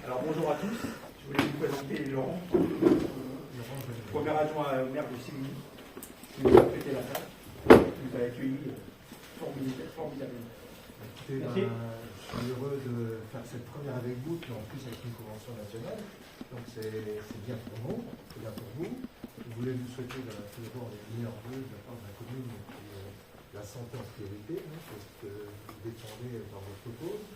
Alors bonjour à tous, je voulais vous présenter Laurent, premier adjoint au maire de Séville, qui nous a prêté la salle, qui nous a accueillis formidablement. Écoutez, je suis heureux de faire cette première avec vous, puis en plus avec une convention nationale. Donc c'est bien pour nous, c'est bien pour vous. Je voulais vous souhaiter tout d'abord les meilleurs vœux de la part de la commune et puis la santé en priorité, c'est ce que vous défendez dans votre cause.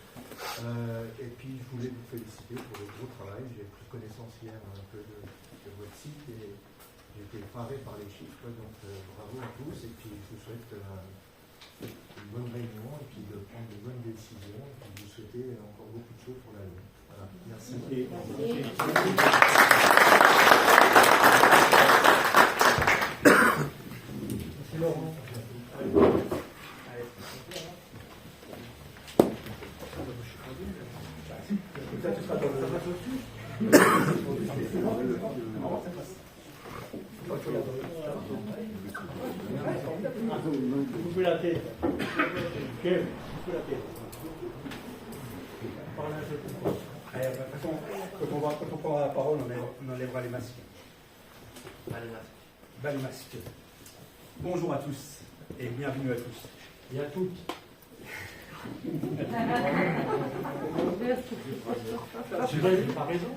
Et puis je voulais vous féliciter pour le gros travail. J'ai pris connaissance hier un peu de votre site et j'ai été effaré par les chiffres. Donc bravo à tous et puis je vous souhaite une bonne réunion et puis de prendre de bonnes décisions et puis de vous souhaiter encore beaucoup de choses pour l'avenir. Voilà. Merci. Merci Laurent. Ça, tu seras dans vous la tête. Kev, vous la tête. De toute façon, quand on prendra la parole, on enlèvera les masques. Bas les masques. Bonjour à tous et bienvenue à tous. Et à toutes. T'as raison.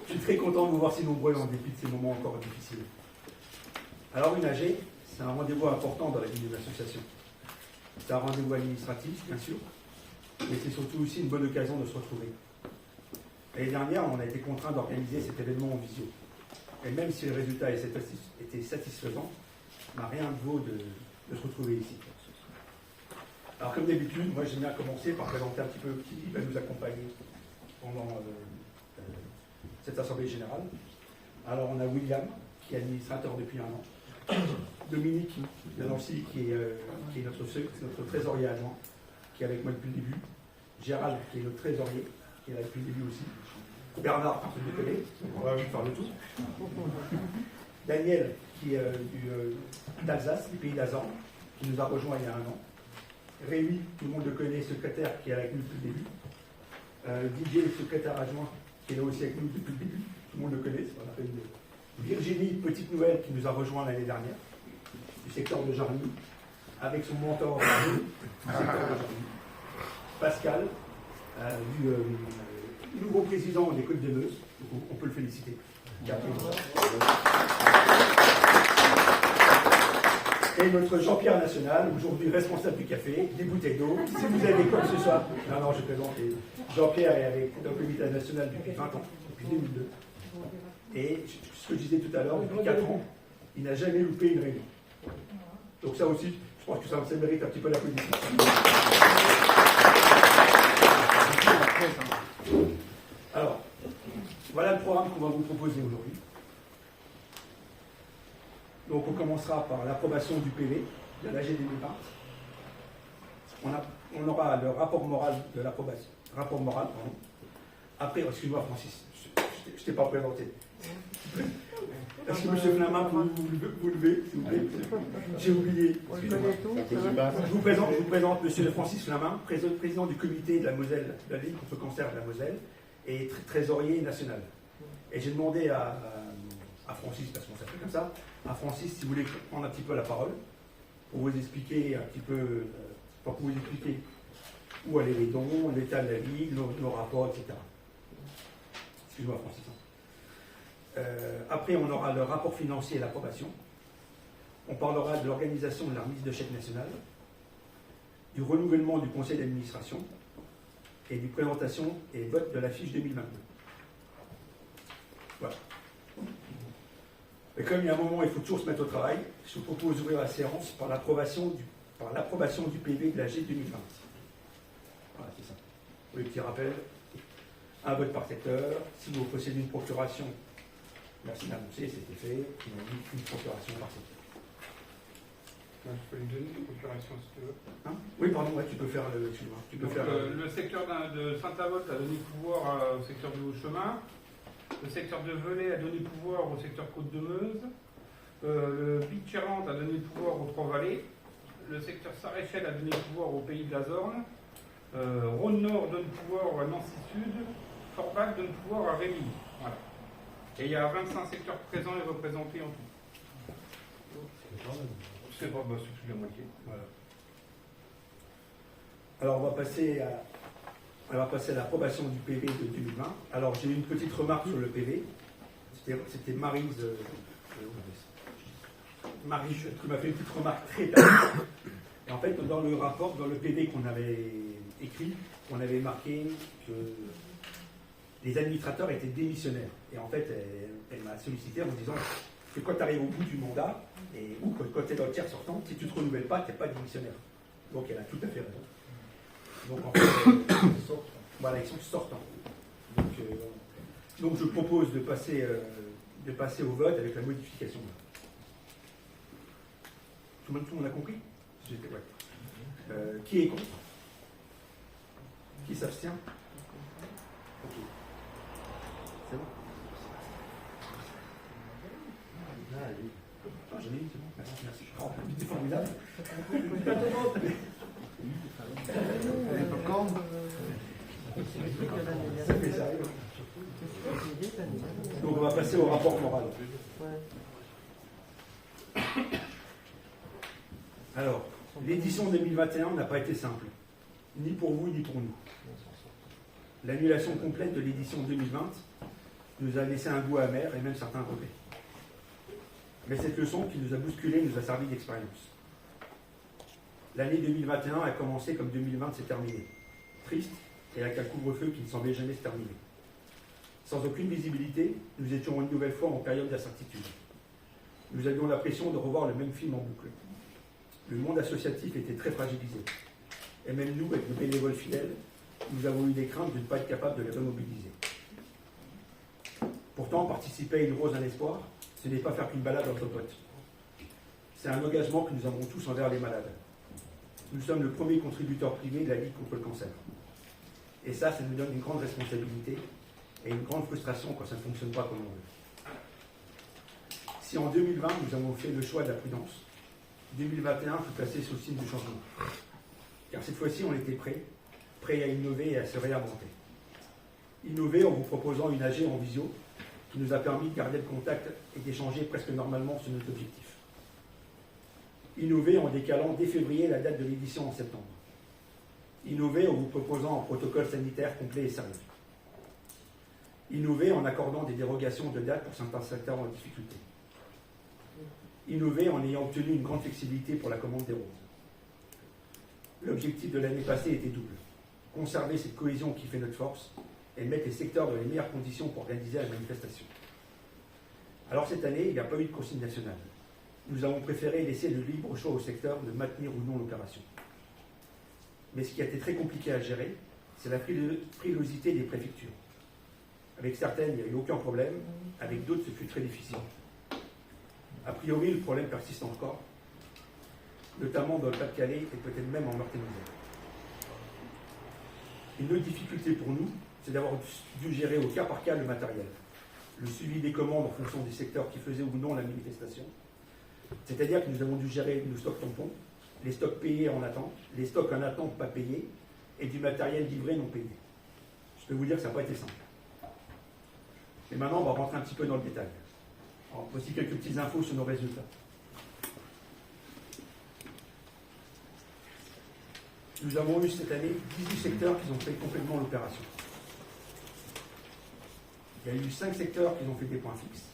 Je suis très content de vous voir si nombreux en dépit de ces moments encore difficiles. Alors une AG, c'est un rendez-vous important dans la vie de l'association. C'est un rendez-vous administratif, bien sûr, mais c'est surtout aussi une bonne occasion de se retrouver. L'année dernière, on a été contraint d'organiser cet événement en visio. Et même si le résultat était satisfaisant, rien ne vaut de se retrouver ici. Alors comme d'habitude, moi j'aime bien commencer par présenter un petit peu qui va nous accompagner pendant cette assemblée générale. Alors on a William, qui est administrateur depuis 1 an. Dominique de Nancy, qui est notre trésorier adjoint, qui est avec moi depuis le début. Gérald, qui est notre trésorier, qui est là depuis le début aussi. Bernard, pour ceux qui le connaissent, on va vite faire le tour. Daniel, qui est d'Alsace, du pays d'Azan, qui nous a rejoint il y a 1 an. Rémi, tout le monde le connaît, secrétaire, qui est avec nous depuis le début. Didier, secrétaire adjoint, qui est là aussi avec nous depuis le début. Tout le monde le connaît, c'est ce qu'on appelle Virginie, petite nouvelle, qui nous a rejoint l'année dernière, du secteur de Jarny, avec son mentor du secteur de Jarny. Pascal, du nouveau président des Côtes de Meuse, on peut le féliciter. Et notre Jean-Pierre National, aujourd'hui responsable du café, des bouteilles d'eau. Si vous avez quoi que ce soit, non, je plaisante. Jean-Pierre est avec le comité national depuis 20 ans, depuis 2002. Et ce que je disais tout à l'heure, depuis 4 ans, il n'a jamais loupé une réunion. Donc ça aussi, je pense que ça mérite un petit peu l'applaudissement. Alors, voilà le programme qu'on va vous proposer aujourd'hui. Donc on commencera par l'approbation du PV de l'AG 2020. On aura le rapport moral de l'approbation. Rapport moral, pardon. Après, excuse-moi Francis, je ne t'ai pas présenté. Est-ce que M. Flamand peut vous lever, s'il vous plaît? J'ai oublié. Je vous présente M. Francis Flamand, président du comité de la Moselle, de la Ligue contre le cancer de la Moselle, et trésorier national. Et j'ai demandé à Francis, parce qu'on s'appelle comme ça, à Francis, si vous voulez prendre un petit peu la parole, pour vous expliquer un petit peu, pour vous expliquer où allaient les dons, l'état de la Ligue, nos rapports, etc. Excuse-moi Francis. Après, on aura le rapport financier et l'approbation. On parlera de l'organisation de la remise de chèque national, du renouvellement du conseil d'administration et du présentation et vote de la fiche 2022. Voilà. Mais comme il y a un moment, il faut toujours se mettre au travail, je vous propose d'ouvrir la séance par l'approbation du PV de l'AG 2020. Voilà, c'est ça. Pour les petits rappels, un vote par secteur. Si vous possédez une procuration, merci d'annoncer, c'était fait. Une procuration par secteur. Je peux lui donner une procuration si tu veux. Hein? Oui, pardon, ouais, tu peux faire le. Tu peux faire, le secteur de Saint-Avold a donné pouvoir au secteur du Haut-Chemin. Le secteur de Velay a donné pouvoir au secteur Côte de Meuse. Le Pitcherland a donné pouvoir aux Trois-Vallées. Le secteur Saréchel a donné pouvoir au pays de la Zorne. Rhône-Nord donne pouvoir à Nancy Sud. Forbach donne pouvoir à Rémy. Voilà. Et il y a 25 secteurs présents et représentés en tout. C'est pas plus de la moitié. Voilà. Alors on va passer à l'approbation du PV de 2020. Alors j'ai une petite remarque sur le PV. C'était Maryse qui m'a fait une petite remarque très tard. Et en fait, dans le rapport, dans le PV qu'on avait écrit, on avait marqué que les administrateurs étaient démissionnaires. Et en fait, elle m'a sollicité en me disant que quand tu arrives au bout du mandat, ou quand tu es dans le tiers sortant, si tu ne te renouvelles pas, tu n'es pas démissionnaire. Donc elle a tout à fait raison. Donc en fait, voilà, ils sont sortants. Donc je propose de passer au vote avec la modification. Tout le monde a compris? Ouais. Qui est contre? Qui s'abstient? Ok. C'est bon? Ah, j'en ai une, c'est bon. Merci. Oh, c'est formidable. Ça fait ça. Donc on va passer au rapport moral. Alors, l'édition 2021 n'a pas été simple, ni pour vous, ni pour nous. L'annulation complète de l'édition 2020 nous a laissé un goût amer et même certains regrets. Mais cette leçon qui nous a bousculé nous a servi d'expérience. L'année 2021 a commencé comme 2020 s'est terminé. Triste et avec un couvre-feu qui ne semblait jamais se terminer. Sans aucune visibilité, nous étions une nouvelle fois en période d'incertitude. Nous avions l'impression de revoir le même film en boucle. Le monde associatif était très fragilisé. Et même nous, avec nos bénévoles fidèles, nous avons eu des craintes de ne pas être capables de les remobiliser. Pourtant, participer à une rose d'un espoir, ce n'est pas faire qu'une balade entre potes. C'est un engagement que nous avons tous envers les malades. Nous sommes le premier contributeur privé de la Ligue contre le cancer. Et ça nous donne une grande responsabilité et une grande frustration quand ça ne fonctionne pas comme on veut. Si en 2020, nous avons fait le choix de la prudence, 2021 fut placé sous le signe du changement. Car cette fois-ci, on était prêt à innover et à se réinventer. Innover en vous proposant une AG en visio qui nous a permis de garder le contact et d'échanger presque normalement sur notre objectif. Innover en décalant dès février la date de l'édition en septembre. Innover en vous proposant un protocole sanitaire complet et sérieux. Innover en accordant des dérogations de date pour certains secteurs en difficulté. Innover en ayant obtenu une grande flexibilité pour la commande des roses. L'objectif de l'année passée était double. Conserver cette cohésion qui fait notre force et mettre les secteurs dans les meilleures conditions pour organiser la manifestation. Alors cette année, il n'y a pas eu de consigne nationale. Nous avons préféré laisser le libre choix au secteur de maintenir ou non l'opération. Mais ce qui a été très compliqué à gérer, c'est la frilosité des préfectures. Avec certaines, il n'y a eu aucun problème, avec d'autres, ce fut très difficile. A priori, le problème persiste encore, notamment dans le Pas-de-Calais et peut-être même en Meurthe-et-Moselle. Une autre difficulté pour nous, c'est d'avoir dû gérer au cas par cas le matériel, le suivi des commandes en fonction des secteurs qui faisaient ou non la manifestation. C'est-à-dire que nous avons dû gérer nos stocks tampons, les stocks payés en attente, les stocks en attente pas payés, et du matériel livré non payé. Je peux vous dire que ça n'a pas été simple. Et maintenant, on va rentrer un petit peu dans le détail. Alors, voici quelques petites infos sur nos résultats. Nous avons eu cette année 18 secteurs qui ont fait complètement l'opération. Il y a eu 5 secteurs qui ont fait des points fixes.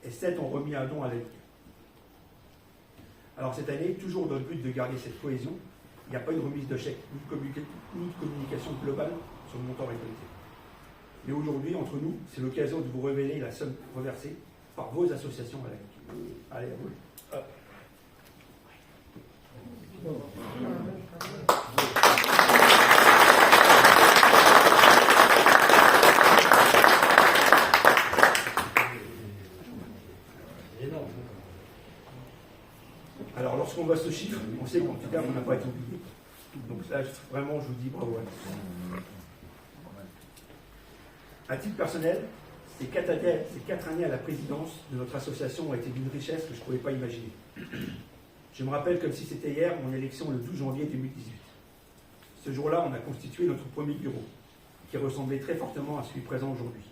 Et 7 ont remis un don à la Ligue. Alors cette année, toujours dans le but de garder cette cohésion, il n'y a pas une remise de chèque, ni de communication globale sur le montant récolté. Mais aujourd'hui, entre nous, c'est l'occasion de vous révéler la somme reversée par vos associations à la Ligue. Allez, à vous. Alors, lorsqu'on voit ce chiffre, on sait qu'en tout cas, on n'a pas été oublié. Donc là, vraiment, je vous dis bravo. À titre personnel, ces 4 années à la présidence de notre association ont été d'une richesse que je ne pouvais pas imaginer. Je me rappelle comme si c'était hier mon élection le 12 janvier 2018. Ce jour-là, on a constitué notre premier bureau, qui ressemblait très fortement à celui présent aujourd'hui.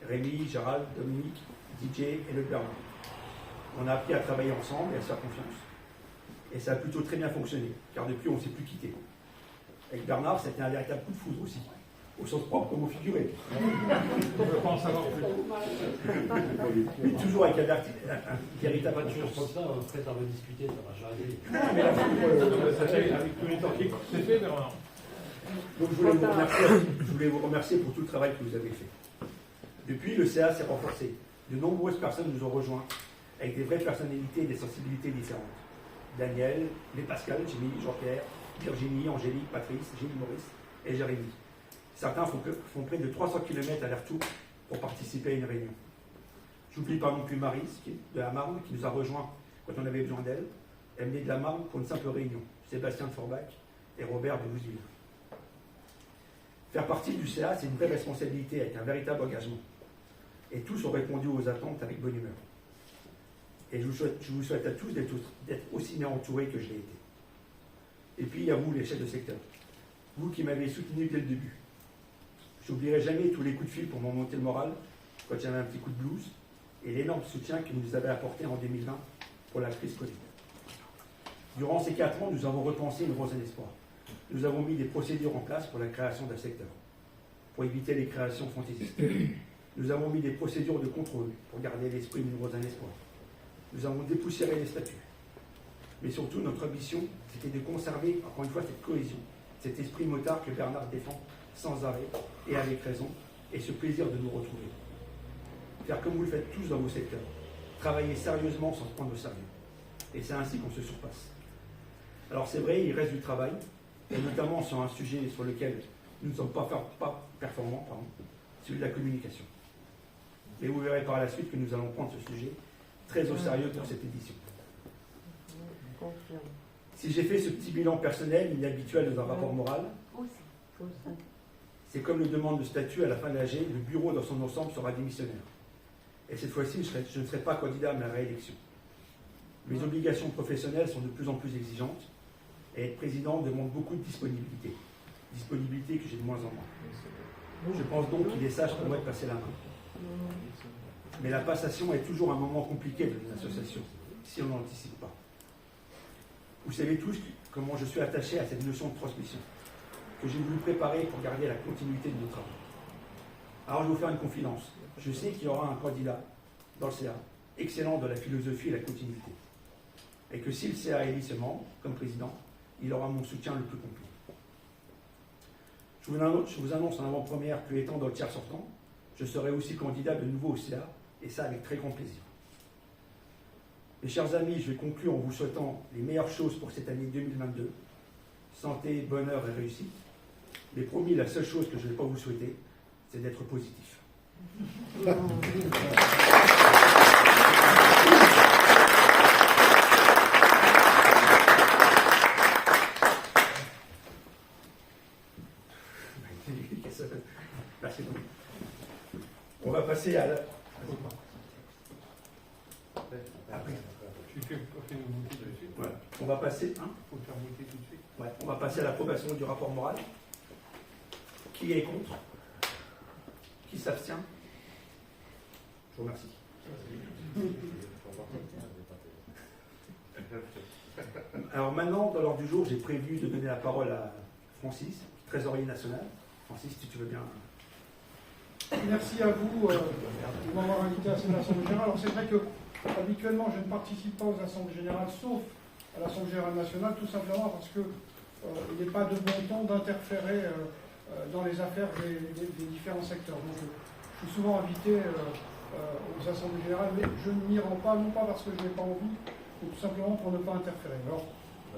Rémi, Gérald, Dominique, DJ et le Bernard. On a appris à travailler ensemble et à se faire confiance. Et ça a plutôt très bien fonctionné, car depuis, on ne s'est plus quitté. Avec Bernard, c'était un véritable coup de foudre aussi, au sens propre comme au figuré. Je pense savoir plus. Mais toujours avec un véritable Je pense ça, après t'en rediscuter, ça va changer. mais la foudre, Avec tous les temps qui c'est fait, Bernard. donc je voulais vous remercier pour tout le travail que vous avez fait. Depuis, le CA s'est renforcé. De nombreuses personnes nous ont rejoints, avec des vraies personnalités et des sensibilités différentes. Daniel, les Pascal, Jimmy, Jean-Pierre, Virginie, Angélique, Patrice, Gilles Maurice et Jérémy. Certains font près de 300 km aller-retour pour participer à une réunion. J'oublie pas non plus Maryse, de la Marne, qui nous a rejoints quand on avait besoin d'elle. Elle venait de la Marne pour une simple réunion. Sébastien de Forbach et Robert de Bouzeville. Faire partie du CA, c'est une vraie responsabilité avec un véritable engagement. Et tous ont répondu aux attentes avec bonne humeur. Et je vous souhaite à tous d'être aussi bien entourés que je l'ai été. Et puis à vous, les chefs de secteur, vous qui m'avez soutenu dès le début. Je n'oublierai jamais tous les coups de fil pour me monter le moral quand j'avais un petit coup de blues et l'énorme soutien que vous nous avez apporté en 2020 pour la crise Covid. Durant ces 4 ans, nous avons repensé une rose d'espoir. Nous avons mis des procédures en place pour la création d'un secteur, pour éviter les créations fantaisistes. Nous avons mis des procédures de contrôle pour garder l'esprit d'une rose d'espoir. Nous avons dépoussiéré les statuts. Mais surtout, notre ambition, c'était de conserver, encore une fois, cette cohésion, cet esprit motard que Bernard défend sans arrêt et avec raison, et ce plaisir de nous retrouver. Faire comme vous le faites tous dans vos secteurs. Travailler sérieusement sans se prendre au sérieux. Et c'est ainsi qu'on se surpasse. Alors c'est vrai, il reste du travail, et notamment sur un sujet sur lequel nous ne sommes pas performants, celui de la communication. Et vous verrez par la suite que nous allons prendre ce sujet très au sérieux pour cette édition. Si j'ai fait ce petit bilan personnel, inhabituel dans un rapport moral, c'est comme le demande le statut à la fin de l'AG, le bureau dans son ensemble sera démissionnaire. Et cette fois-ci, je ne serai pas candidat à ma réélection. Mes obligations professionnelles sont de plus en plus exigeantes, et être président demande beaucoup de disponibilité. Disponibilité que j'ai de moins en moins. Je pense donc qu'il est sage pour moi de passer la main. Mais la passation est toujours un moment compliqué dans une association, si on n'anticipe pas. Vous savez tous comment je suis attaché à cette notion de transmission, que j'ai voulu préparer pour garder la continuité de nos travaux. Alors je vais vous faire une confidence. Je sais qu'il y aura un candidat dans le CA, excellent dans la philosophie et la continuité. Et que si le CA élit ce membre comme président, il aura mon soutien le plus complet. Je vous annonce en avant-première que, étant dans le tiers sortant, je serai aussi candidat de nouveau au CA, et ça avec très grand plaisir. Mes chers amis, je vais conclure en vous souhaitant les meilleures choses pour cette année 2022. Santé, bonheur et réussite. Mais promis, la seule chose que je ne vais pas vous souhaiter, c'est d'être positif. Merci beaucoup. On va passer à la... Après. Tu fais voter tout de suite. Voilà. On va passer... Hein, faut faire voter tout de suite. ouais, on va passer à l'approbation du rapport moral. Qui est contre? Qui s'abstient? Je vous remercie. Alors maintenant, dans l'ordre du jour, j'ai prévu de donner la parole à Francis, trésorier national. Francis, si tu veux bien... Merci à vous de m'avoir invité à cette Assemblée Générale. Alors c'est vrai que habituellement je ne participe pas aux Assemblées Générales, sauf à l'Assemblée Générale Nationale, tout simplement parce que il n'est pas de bon ton d'interférer dans les affaires des différents secteurs. Donc je suis souvent invité aux Assemblées Générales, mais je ne m'y rends pas, non pas parce que je n'ai pas envie, mais tout simplement pour ne pas interférer. Alors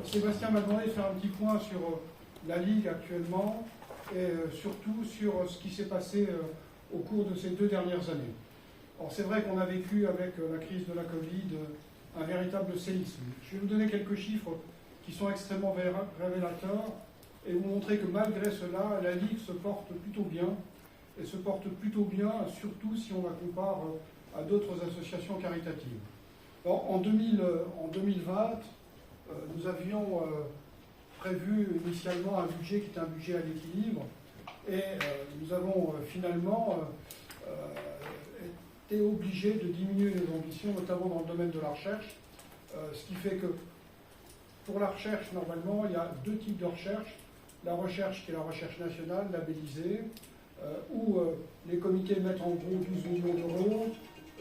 Sébastien m'a demandé de faire un petit point sur la Ligue actuellement et surtout sur ce qui s'est passé au cours de ces 2 dernières années. Alors c'est vrai qu'on a vécu avec la crise de la Covid un véritable séisme. Je vais vous donner quelques chiffres qui sont extrêmement révélateurs et vous montrer que malgré cela, la Ligue se porte plutôt bien, et se porte plutôt bien surtout si on la compare à d'autres associations caritatives. Alors, en 2020, nous avions prévu initialement un budget qui était un budget à l'équilibre, et nous avons finalement été obligés de diminuer les ambitions, notamment dans le domaine de la recherche, ce qui fait que pour la recherche, normalement, il y a deux types de recherche. La recherche qui est la recherche nationale, labellisée, où les comités mettent en gros 12 millions d'euros,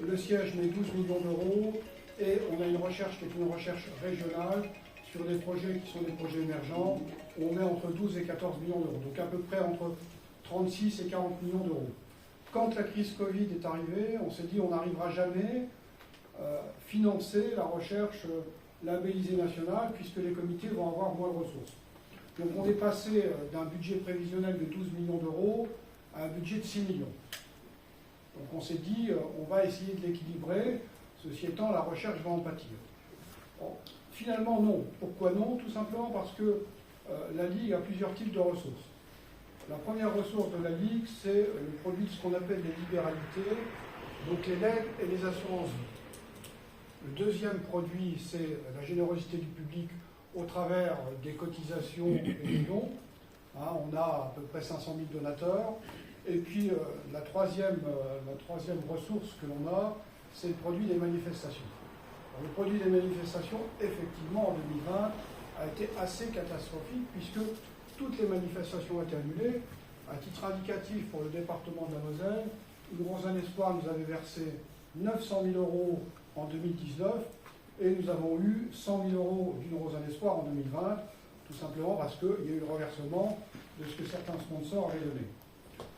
le siège met 12 millions d'euros, et on a une recherche qui est une recherche régionale sur des projets qui sont des projets émergents, où on met entre 12 et 14 millions d'euros, donc à peu près entre 36 et 40 millions d'euros. Quand la crise Covid est arrivée, on s'est dit on n'arrivera jamais à financer la recherche labellisée nationale, puisque les comités vont avoir moins de ressources. Donc on est passé d'un budget prévisionnel de 12 millions d'euros à un budget de 6 millions. Donc on s'est dit, on va essayer de l'équilibrer, ceci étant, la recherche va en pâtir. Bon, finalement, non. Pourquoi non? Tout simplement parce que la Ligue a plusieurs types de ressources. La première ressource de la Ligue, c'est le produit de ce qu'on appelle les libéralités, donc les legs et les assurances vie. Le deuxième produit, c'est la générosité du public au travers des cotisations et des dons. On a à peu près 500 000 donateurs. Et puis la troisième ressource que l'on a, c'est le produit des manifestations. Alors, le produit des manifestations, effectivement, en 2020, a été assez catastrophique, puisque toutes les manifestations ont été annulées. À titre indicatif, pour le département de la Moselle, Une Rosanne Espoir nous avait versé 900 000 euros en 2019, et nous avons eu 100 000 euros d'Une Rosanne Espoir en 2020, tout simplement parce qu'il y a eu le reversement de ce que certains sponsors avaient donné.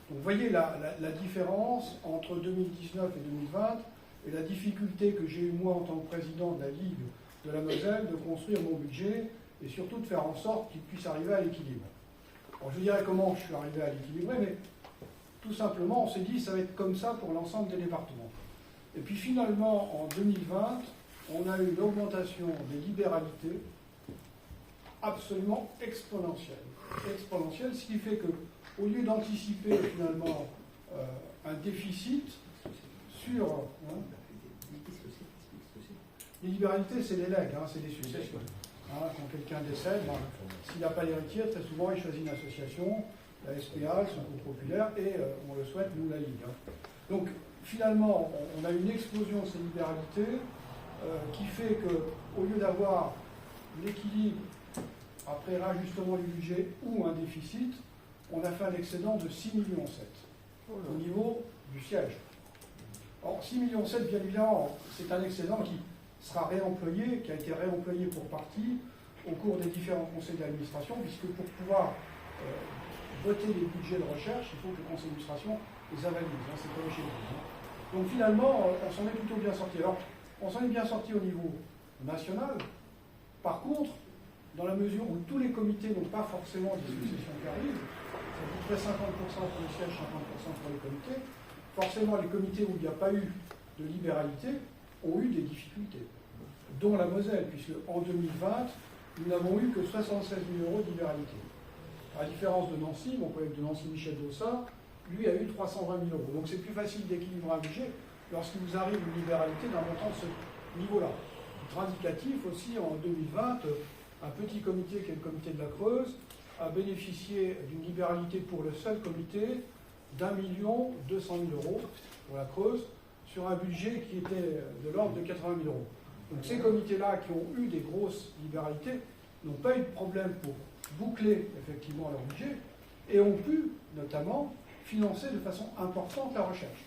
Donc vous voyez la différence entre 2019 et 2020, et la difficulté que j'ai eue moi en tant que président de la Ligue de la Moselle de construire mon budget, et surtout de faire en sorte qu'il puisse arriver à l'équilibre. Alors je vous dirai comment je suis arrivé à l'équilibre, mais tout simplement on s'est dit ça va être comme ça pour l'ensemble des départements. Et puis finalement en 2020, on a eu une augmentation des libéralités absolument exponentielle. Exponentielle, ce qui fait que au lieu d'anticiper finalement un déficit sur... les libéralités, c'est les legs, c'est des successions. Quand quelqu'un décède, s'il n'a pas d'héritier, très souvent il choisit une association, la SPA, le Secours Populaire, et on le souhaite, nous, la Ligue. Donc finalement, on a une explosion de ces libéralités qui fait qu'au lieu d'avoir l'équilibre après rajustement du budget ou un déficit, on a fait un excédent de 6,7 millions au niveau du siège. Alors 6,7 millions, bien évidemment, c'est un excédent qui sera réemployé, qui a été réemployé pour partie au cours des différents conseils d'administration, puisque pour pouvoir voter les budgets de recherche, il faut que le conseil d'administration les avalise, c'est pas chez nous. Donc finalement, on s'en est plutôt bien sorti. Alors, on s'en est bien sorti au niveau national. Par contre, dans la mesure où tous les comités n'ont pas forcément des successions qui arrivent, c'est à peu près 50% pour les sièges, 50% pour les comités, forcément les comités où il n'y a pas eu de libéralité ont eu des difficultés, dont la Moselle, puisque en 2020, nous n'avons eu que 76 000 euros de libéralité. À la différence de Nancy, mon collègue de Nancy, Michel Dossat, lui a eu 320 000 euros. Donc c'est plus facile d'équilibrer un budget lorsqu'il vous arrive une libéralité d'un montant de ce niveau-là. Titre indicatif aussi, en 2020, un petit comité qui est le comité de la Creuse a bénéficié d'une libéralité pour le seul comité d'1 200 000 euros pour la Creuse, sur un budget qui était de l'ordre de 80 000 euros. Donc ces comités-là qui ont eu des grosses libéralités n'ont pas eu de problème pour boucler effectivement leur budget et ont pu notamment financer de façon importante la recherche.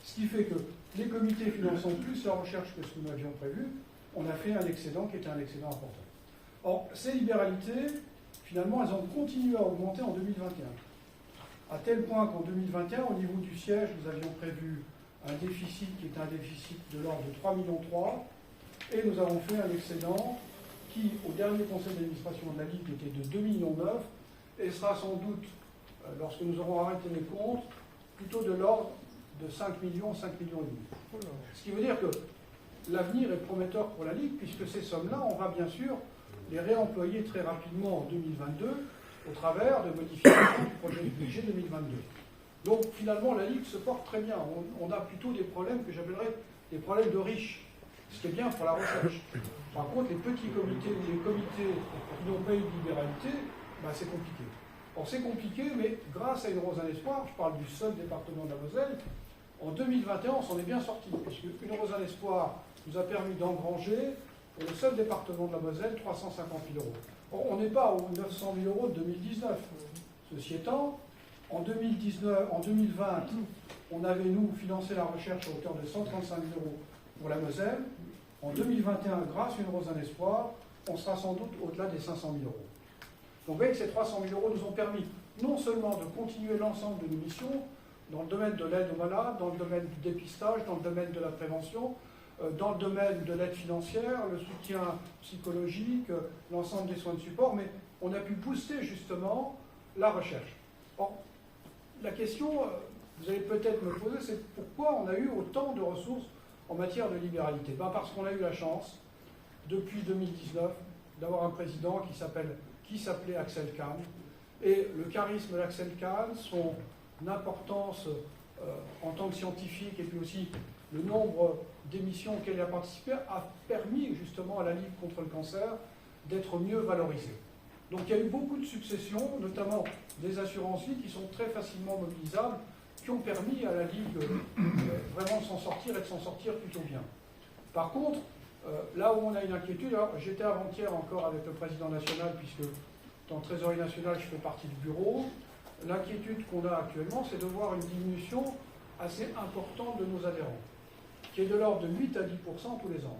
Ce qui fait que les comités finançant plus la recherche que ce que nous avions prévu, on a fait un excédent qui était un excédent important. Or, ces libéralités, finalement, elles ont continué à augmenter en 2021. À tel point qu'en 2021, au niveau du siège, nous avions prévu un déficit qui est un déficit de l'ordre de 3,3 millions, et nous avons fait un excédent qui, au dernier conseil d'administration de la Ligue, était de 2,9 millions, et sera sans doute, lorsque nous aurons arrêté les comptes, plutôt de l'ordre de 5 millions, 5,5 millions. Ce qui veut dire que l'avenir est prometteur pour la Ligue, puisque ces sommes-là, on va bien sûr les réemployer très rapidement en 2022, au travers de modifications du projet de budget 2022. Donc finalement, la Ligue se porte très bien. On a plutôt des problèmes que j'appellerais des problèmes de riches. ce qui est bien pour la recherche. Par contre, les petits comités ou les comités qui n'ont pas eu de libéralité, c'est compliqué. Or, c'est compliqué, mais grâce à Une Rose un Espoir, je parle du seul département de la Moselle, en 2021, on s'en est bien sorti, puisque Une Rose un Espoir nous a permis d'engranger, pour le seul département de la Moselle, 350 000 euros. Or, on n'est pas aux 900 000 euros de 2019. Ceci étant, en 2020, on avait, nous, financé la recherche à hauteur de 135 000 euros pour la Moselle. En 2021, grâce à Une Rose un Espoir, on sera sans doute au-delà des 500 000 euros. Donc vous voyez que ces 300 000 euros nous ont permis non seulement de continuer l'ensemble de nos missions, dans le domaine de l'aide aux malades, dans le domaine du dépistage, dans le domaine de la prévention, dans le domaine de l'aide financière, le soutien psychologique, l'ensemble des soins de support, mais on a pu booster justement la recherche. Or, la question, vous allez peut-être me poser, c'est pourquoi on a eu autant de ressources en matière de libéralité. Parce qu'on a eu la chance, depuis 2019, d'avoir un président qui s'appelait Axel Kahn. Et le charisme d'Axel Kahn, son importance en tant que scientifique, et puis aussi le nombre d'émissions auxquelles il a participé, a permis justement à la Ligue contre le cancer d'être mieux valorisée. Donc il y a eu beaucoup de successions, notamment des assurances vie qui sont très facilement mobilisables, qui ont permis à la Ligue vraiment de s'en sortir et de s'en sortir plutôt bien. Par contre, là où on a une inquiétude, j'étais avant-hier encore avec le président national, puisque dans le Trésorier national, je fais partie du bureau. L'inquiétude qu'on a actuellement, c'est de voir une diminution assez importante de nos adhérents, qui est de l'ordre de 8 à 10% tous les ans.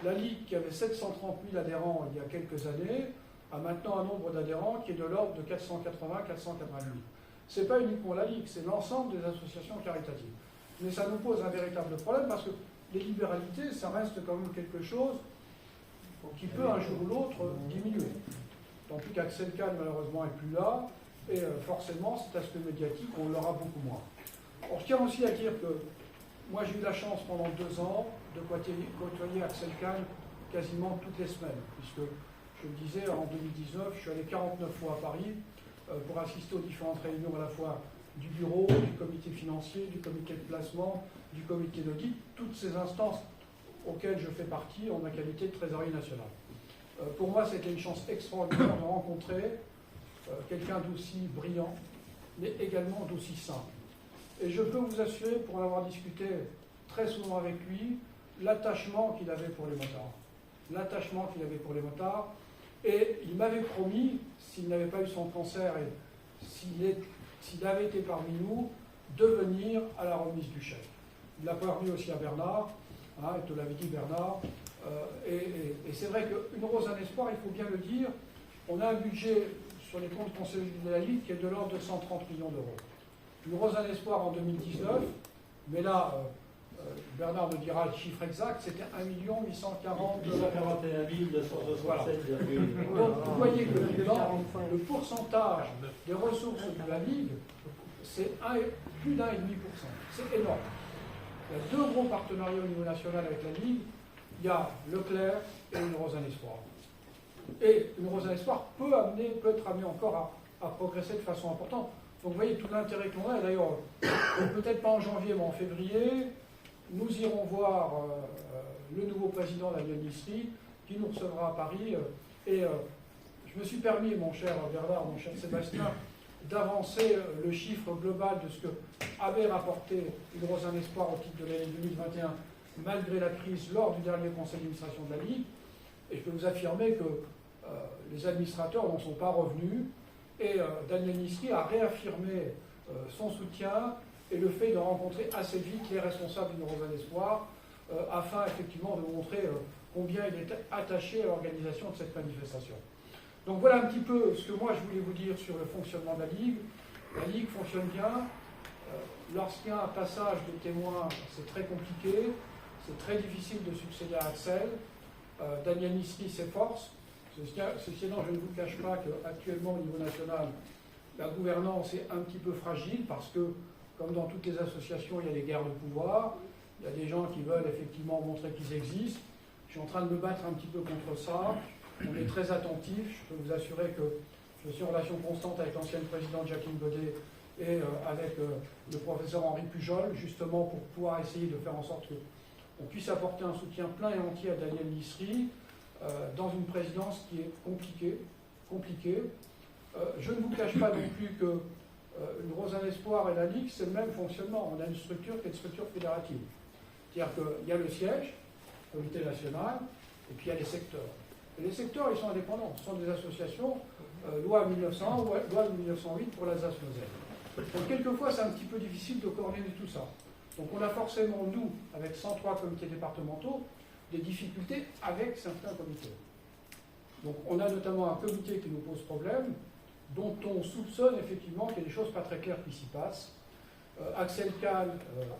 La Ligue, qui avait 730 000 adhérents il y a quelques années, a maintenant un nombre d'adhérents qui est de l'ordre de 480-480 000. Ce n'est pas uniquement la Ligue, c'est l'ensemble des associations caritatives. Mais ça nous pose un véritable problème parce que les libéralités, ça reste quand même quelque chose qui peut un jour ou l'autre diminuer. Tant plus qu'Axel Kahn, malheureusement, n'est plus là, et forcément, cet aspect médiatique, on l'aura beaucoup moins. Or, je tiens aussi à dire que moi, j'ai eu la chance pendant 2 ans de côtoyer Axel Kahn quasiment toutes les semaines, puisque, je le disais, en 2019, je suis allé 49 fois à Paris pour assister aux différentes réunions à la fois du bureau, du comité financier, du comité de placement, du comité d'audit, toutes ces instances auxquelles je fais partie en ma qualité de trésorier national. Pour moi, c'était une chance extraordinaire de rencontrer quelqu'un d'aussi brillant, mais également d'aussi simple. Et je peux vous assurer, pour en avoir discuté très souvent avec lui, l'attachement qu'il avait pour les motards. L'attachement qu'il avait pour les motards. Et il m'avait promis, s'il n'avait pas eu son cancer et s'il avait été parmi nous, de venir à la remise du chèque. Il l'a permis aussi à Bernard, il te l'avait dit Bernard. Et c'est vrai qu'Une Rose un Espoir, il faut bien le dire, on a un budget sur les comptes consolidés de la Ligue qui est de l'ordre de 130 millions d'euros. Une Rose un Espoir en 2019, mais là, Bernard me dira le chiffre exact, c'était 1 840 000 euros. Voilà. Donc vous voyez que le pourcentage des ressources de la Ligue, c'est plus d'1,5%. C'est énorme. Il y a 2 gros partenariats au niveau national avec la Ligue. Il y a Leclerc et Une Rose un Espoir. Et Une Rose un Espoir peut être amené encore à progresser de façon importante. Donc vous voyez tout l'intérêt qu'on a. Et d'ailleurs, peut-être pas en janvier, mais en février, nous irons voir le nouveau président de la ministrie qui nous recevra à Paris. Je me suis permis, mon cher Bernard, mon cher Sébastien, d'avancer le chiffre global de ce que avait rapporté Une Rose un Espoir au titre de l'année 2021, malgré la crise, lors du dernier conseil d'administration de la Ligue. Et je peux vous affirmer que les administrateurs n'en sont pas revenus. Et Daniel Nisri a réaffirmé son soutien et le fait de rencontrer assez vite les responsables d'Une Rose un Espoir, afin effectivement de montrer combien il est attaché à l'organisation de cette manifestation. Donc voilà un petit peu ce que moi je voulais vous dire sur le fonctionnement de la Ligue. La Ligue fonctionne bien. Lorsqu'il y a un passage de témoins, c'est très compliqué, c'est très difficile de succéder à Axel. Daniel Nisri s'efforce. Ceci étant, je ne vous cache pas qu'actuellement au niveau national, la gouvernance est un petit peu fragile parce que, comme dans toutes les associations, il y a des guerres de pouvoir, il y a des gens qui veulent effectivement montrer qu'ils existent. Je suis en train de me battre un petit peu contre ça. On est très attentif. Je peux vous assurer que je suis en relation constante avec l'ancienne présidente Jacqueline Godet et avec le professeur Henri Pujol, justement pour pouvoir essayer de faire en sorte que on puisse apporter un soutien plein et entier à Daniel Nissery dans une présidence qui est compliquée. Je ne vous cache pas non plus que une Rosanne Espoir et la Ligue, c'est le même fonctionnement. On a une structure qui est une structure fédérative. C'est-à-dire qu'il y a le siège, le comité national, et puis il y a les secteurs. Et les secteurs, ils sont indépendants. Ce sont des associations, loi 1900 ou loi 1908 pour l'Alsace-Moselle. Donc quelquefois, c'est un petit peu difficile de coordonner tout ça. Donc on a forcément, nous, avec 103 comités départementaux, des difficultés avec certains comités. Donc on a notamment un comité qui nous pose problème, dont on soupçonne effectivement qu'il y a des choses pas très claires qui s'y passent. Axel Kahn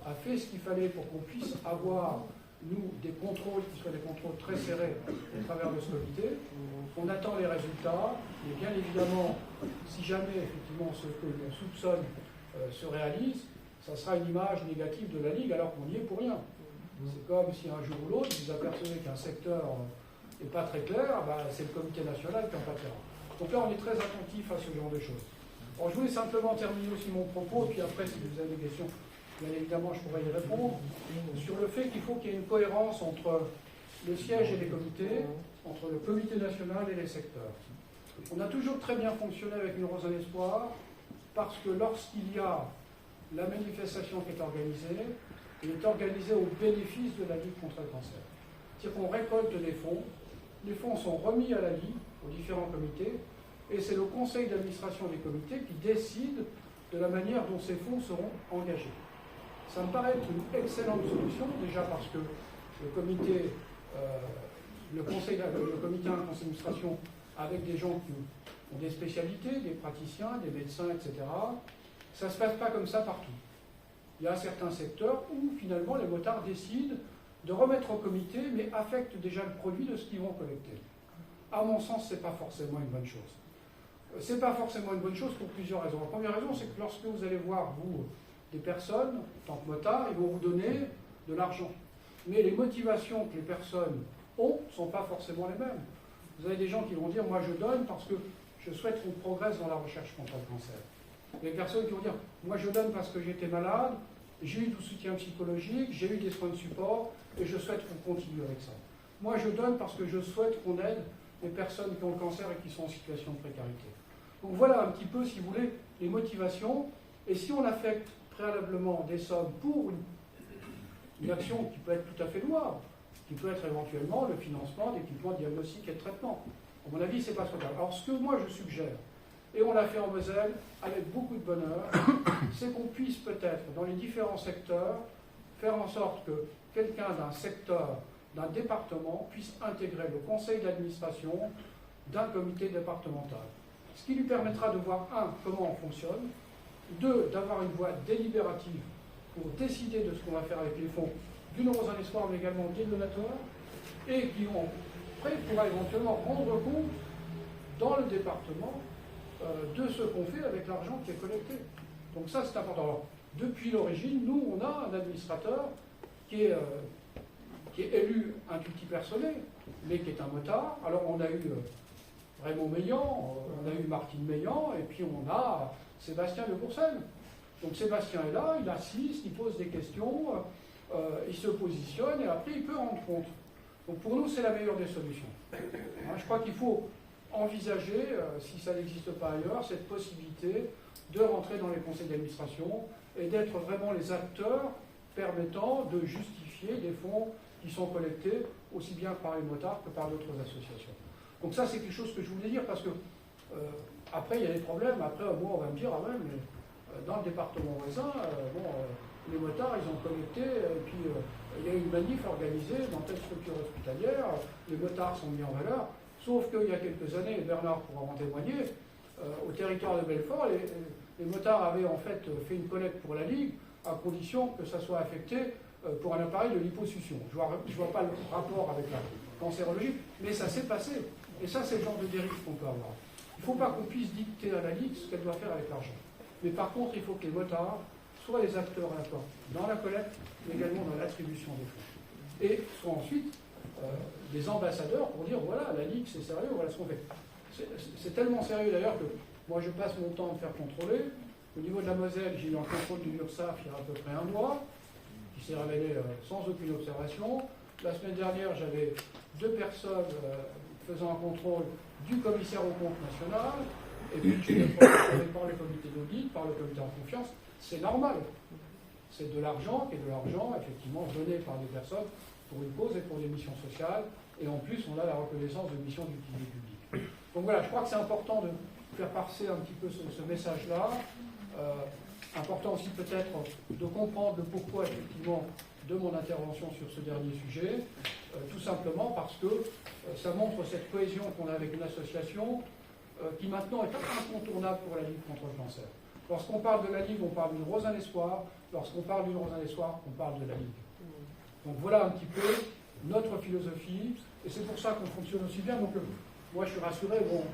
a fait ce qu'il fallait pour qu'on puisse avoir, nous, des contrôles qui soient des contrôles très serrés au travers de ce comité. On attend les résultats, et bien évidemment, si jamais effectivement ce que l'on soupçonne se réalise, ça sera une image négative de la Ligue alors qu'on n'y est pour rien. C'est comme si un jour ou l'autre, vous apercevez qu'un secteur n'est pas très clair, c'est le comité national qui en pâtira. Donc là, on est très attentif à ce genre de choses. Alors, je voulais simplement terminer aussi mon propos, puis après, si vous avez des questions, bien évidemment, je pourrais y répondre, sur le fait qu'il faut qu'il y ait une cohérence entre le siège et les comités, entre le comité national et les secteurs. On a toujours très bien fonctionné avec une Rosanne Espoir, parce que lorsqu'il y a la manifestation qui est organisée, elle est organisée au bénéfice de la Ligue contre le cancer. C'est-à-dire qu'on récolte des fonds, les fonds sont remis à la Ligue, aux différents comités, et c'est le conseil d'administration des comités qui décide de la manière dont ces fonds seront engagés. Ça me paraît être une excellente solution, déjà parce que le comité, le comité d'administration, avec des gens qui ont des spécialités, des praticiens, des médecins, etc., ça ne se passe pas comme ça partout. Il y a certains secteurs où finalement les motards décident de remettre au comité, mais affectent déjà le produit de ce qu'ils vont collecter. À mon sens, ce n'est pas forcément une bonne chose. Ce n'est pas forcément une bonne chose pour plusieurs raisons. La première raison, c'est que lorsque vous allez voir, vous, des personnes, en tant que motards, ils vont vous donner de l'argent. Mais les motivations que les personnes ont ne sont pas forcément les mêmes. Vous avez des gens qui vont dire, moi je donne parce que je souhaite qu'on progresse dans la recherche contre le cancer. Il y a des personnes qui vont dire, moi je donne parce que j'étais malade, j'ai eu du soutien psychologique, j'ai eu des soins de support, et je souhaite qu'on continue avec ça. Moi je donne parce que je souhaite qu'on aide les personnes qui ont le cancer et qui sont en situation de précarité. Donc voilà un petit peu, si vous voulez, les motivations. Et si on affecte préalablement des sommes pour une action qui peut être tout à fait louable, qui peut être éventuellement le financement d'équipements diagnostiques et de traitement. À mon avis, c'est pas souhaitable. Alors ce que moi je suggère, et on l'a fait en Moselle avec beaucoup de bonheur, c'est qu'on puisse peut-être, dans les différents secteurs, faire en sorte que quelqu'un d'un secteur, d'un département, puisse intégrer le conseil d'administration d'un comité départemental. Ce qui lui permettra de voir, un, comment on fonctionne, deux, d'avoir une voix délibérative pour décider de ce qu'on va faire avec les fonds d'une Rosanne Espoir, mais également des donateurs, et qui, après, pourra éventuellement rendre compte dans le département de ce qu'on fait avec l'argent qui est collecté. Donc ça, c'est important. Alors, depuis l'origine, nous, on a un administrateur qui est élu un tout petit personné, mais qui est un motard. Alors, on a eu Raymond Meillan, on a eu Martine Meillan, et puis on a Sébastien de Courcelles. Donc Sébastien est là, il assiste, il pose des questions, il se positionne, et après, il peut rendre compte. Donc pour nous, c'est la meilleure des solutions. Je crois qu'il faut envisager, si ça n'existe pas ailleurs, cette possibilité de rentrer dans les conseils d'administration et d'être vraiment les acteurs permettant de justifier des fonds qui sont collectés aussi bien par les motards que par d'autres associations. Donc ça, c'est quelque chose que je voulais dire parce que après, il y a des problèmes. Après, moi, on va me dire, ah ouais, mais dans le département voisin, les motards, ils ont collecté, et puis il y a une manif organisée dans telle structure hospitalière, les motards sont mis en valeur. Sauf qu'il y a quelques années, Bernard pourra en témoigner, au territoire de Belfort, les motards avaient en fait une collecte pour la Ligue, à condition que ça soit affecté pour un appareil de liposuction. Je ne vois pas le rapport avec la cancérologie, mais ça s'est passé. Et ça, c'est le genre de dérive qu'on peut avoir. Il ne faut pas qu'on puisse dicter à la Ligue ce qu'elle doit faire avec l'argent. Mais par contre, il faut que les motards soient les acteurs à la fois dans la collecte, mais également dans l'attribution des fonds. Et soient ensuite des ambassadeurs pour dire, voilà, la Ligue, c'est sérieux, voilà ce qu'on fait. C'est tellement sérieux d'ailleurs que moi, je passe mon temps à me faire contrôler. Au niveau de la Moselle, j'ai eu un contrôle du URSSAF il y a à peu près un mois. qui s'est révélé sans aucune observation. La semaine dernière, j'avais 2 personnes faisant un contrôle du commissaire au compte national, et puis je suis contrôlé par le comité d'audit, par le comité en confiance. C'est normal. C'est de l'argent qui est de l'argent, effectivement, donné par des personnes pour une cause et pour des missions sociales, et en plus, on a la reconnaissance de missions d'utilité publique. Donc voilà, je crois que c'est important de faire passer un petit peu ce message-là. Important aussi peut-être de comprendre le pourquoi, effectivement, de mon intervention sur ce dernier sujet, tout simplement parce que ça montre cette cohésion qu'on a avec une association qui maintenant est incontournable pour la lutte contre le cancer. Lorsqu'on parle de la Ligue, on parle d'une Rose à l'espoir. Lorsqu'on parle d'une Rose à l'espoir, on parle de la Ligue. Donc voilà un petit peu notre philosophie, et c'est pour ça qu'on fonctionne aussi bien. Donc moi je suis rassuré, bon,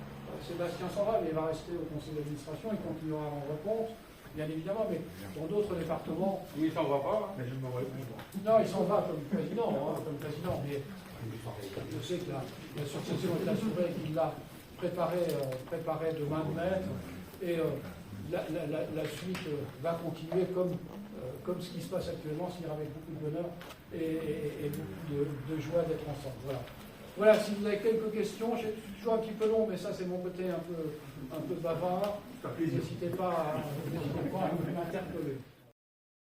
Sébastien s'en va, mais il va rester au conseil d'administration, il continuera à rendre compte, bien évidemment, mais dans d'autres départements... Oui, il s'en va pas. Mais je me Non, il s'en va comme président, mais je sais que l'association est assurée qu'il l'a préparé de main de maître, et la suite va continuer comme ce qui se passe actuellement, c'est-à-dire avec beaucoup de bonheur et beaucoup de joie d'être ensemble. Voilà, si vous avez quelques questions, je suis toujours un petit peu long, mais ça c'est mon côté un peu bavard. N'hésitez pas à m'interpeller.